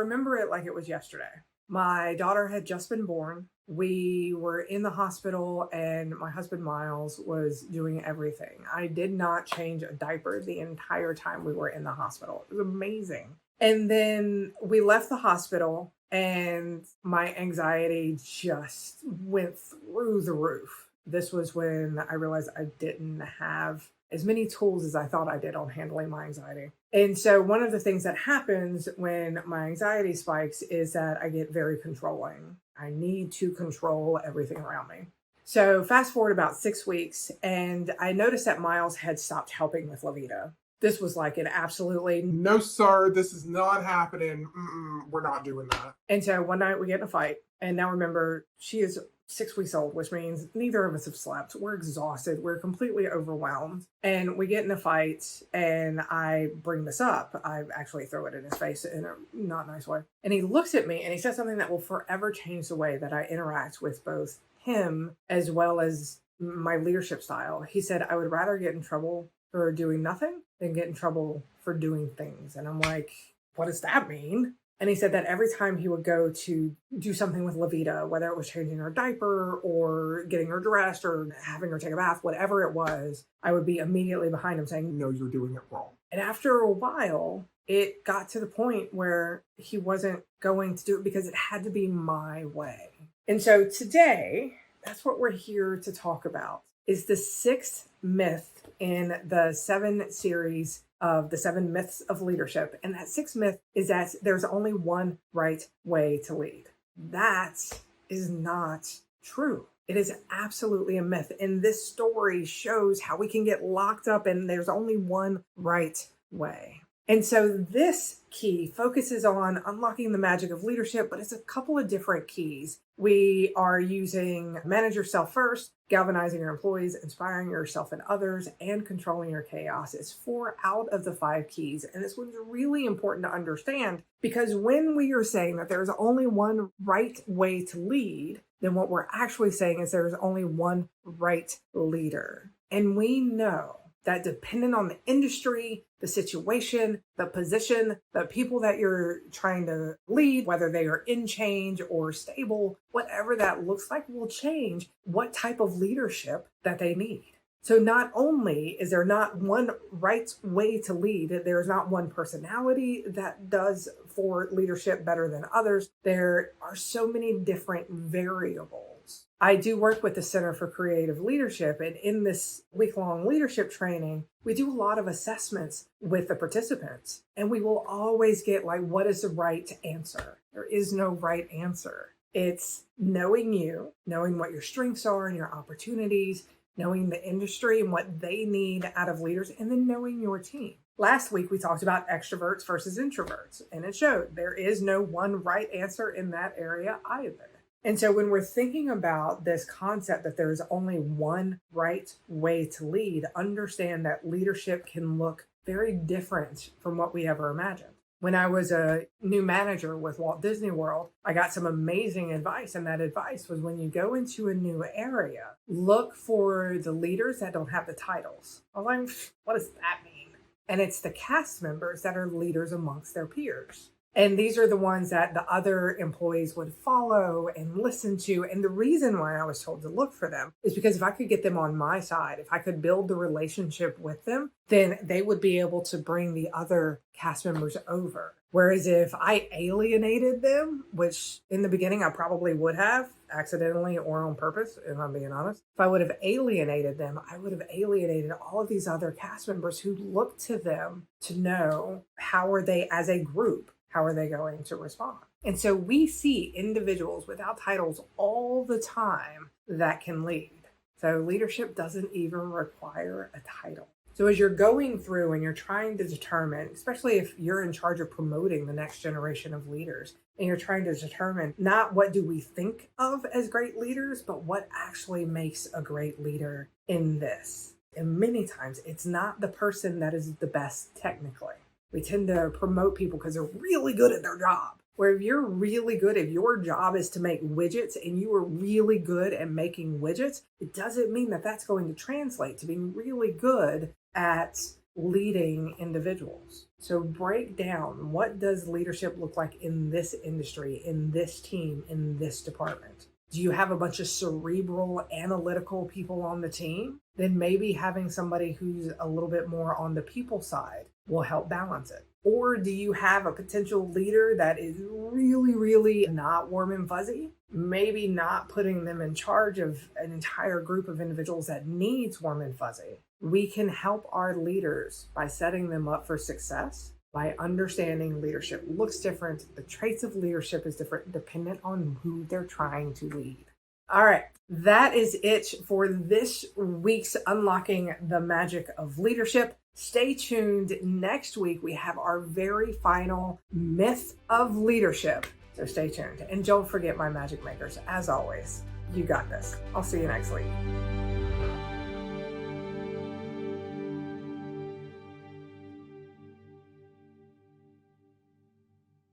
remember it like it was yesterday. My daughter had just been born. We were in the hospital and my husband Miles was doing everything. I did not change a diaper the entire time we were in the hospital. It was amazing. And then we left the hospital and my anxiety just went through the roof. This was when I realized I didn't have as many tools as I thought I did on handling my anxiety. And so one of the things that happens when my anxiety spikes is that I get very controlling. I need to control everything around me. So fast forward about 6 weeks, and I noticed that Miles had stopped helping with Lavita. This was like an absolutely no, sir, this is not happening. We're not doing that. And so one night we get in a fight. And now remember, she is 6 weeks old, which means neither of us have slept. We're exhausted. We're completely overwhelmed. And we get in a fight and I bring this up. I actually throw it in his face in a not nice way. And he looks at me and he says something that will forever change the way that I interact with both him as well as my leadership style. He said, I would rather get in trouble for doing nothing than get in trouble for doing things. And I'm like, what does that mean? And he said that every time he would go to do something with Lavita, whether it was changing her diaper or getting her dressed or having her take a bath, whatever it was, I would be immediately behind him saying, no, you're doing it wrong. And after a while, it got to the point where he wasn't going to do it because it had to be my way. And so today, that's what we're here to talk about, is the 6th myth in the 7 series of the 7 myths of leadership. And that 6th myth is that there's only one right way to lead. That is not true. It is absolutely a myth. And this story shows how we can get locked up and there's only one right way. And so this key focuses on unlocking the magic of leadership, but it's a couple of different keys. We are using manage yourself first, galvanizing your employees, inspiring yourself and others, and controlling your chaos. It's 4 out of the 5 keys. And this one's really important to understand because when we are saying that there's only one right way to lead, then what we're actually saying is there's only one right leader. And we know that depending on the industry, the situation, the position, the people that you're trying to lead, whether they are in change or stable, whatever that looks like will change what type of leadership that they need. So not only is there not one right way to lead, there is not one personality that does for leadership better than others. There are so many different variables. I do work with the Center for Creative Leadership, and in this week-long leadership training, we do a lot of assessments with the participants, and we will always get like, what is the right answer? There is no right answer. It's knowing you, knowing what your strengths are and your opportunities, knowing the industry and what they need out of leaders, and then knowing your team. Last week, we talked about extroverts versus introverts, and it showed there is no one right answer in that area either. And so when we're thinking about this concept that there's only one right way to lead, understand that leadership can look very different from what we ever imagined. When I was a new manager with Walt Disney World, I got some amazing advice. And that advice was when you go into a new area, look for the leaders that don't have the titles. I'm like, what does that mean? And it's the cast members that are leaders amongst their peers. And these are the ones that the other employees would follow and listen to. And the reason why I was told to look for them is because if I could get them on my side, if I could build the relationship with them, then they would be able to bring the other cast members over. Whereas if I alienated them, which in the beginning I probably would have, accidentally or on purpose, if I'm being honest, if I would have alienated them, I would have alienated all of these other cast members who look to them to know how are they as a group. How are they going to respond? And so we see individuals without titles all the time that can lead. So leadership doesn't even require a title. So as you're going through and you're trying to determine, especially if you're in charge of promoting the next generation of leaders, and you're trying to determine not what do we think of as great leaders, but what actually makes a great leader in this. And many times it's not the person that is the best technically. We tend to promote people because they're really good at their job. Where if you're really good, if your job is to make widgets and you are really good at making widgets, it doesn't mean that that's going to translate to being really good at leading individuals. So break down, what does leadership look like in this industry, in this team, in this department? Do you have a bunch of cerebral, analytical people on the team? Then maybe having somebody who's a little bit more on the people side will help balance it. Or do you have a potential leader that is really, really not warm and fuzzy? Maybe not putting them in charge of an entire group of individuals that needs warm and fuzzy. We can help our leaders by setting them up for success, by understanding leadership looks different. The traits of leadership is different dependent on who they're trying to lead. All right, that is it for this week's Unlocking the Magic of Leadership. Stay tuned. Next week, we have our very final myth of leadership. So stay tuned. And don't forget, my magic makers, as always, you got this. I'll see you next week.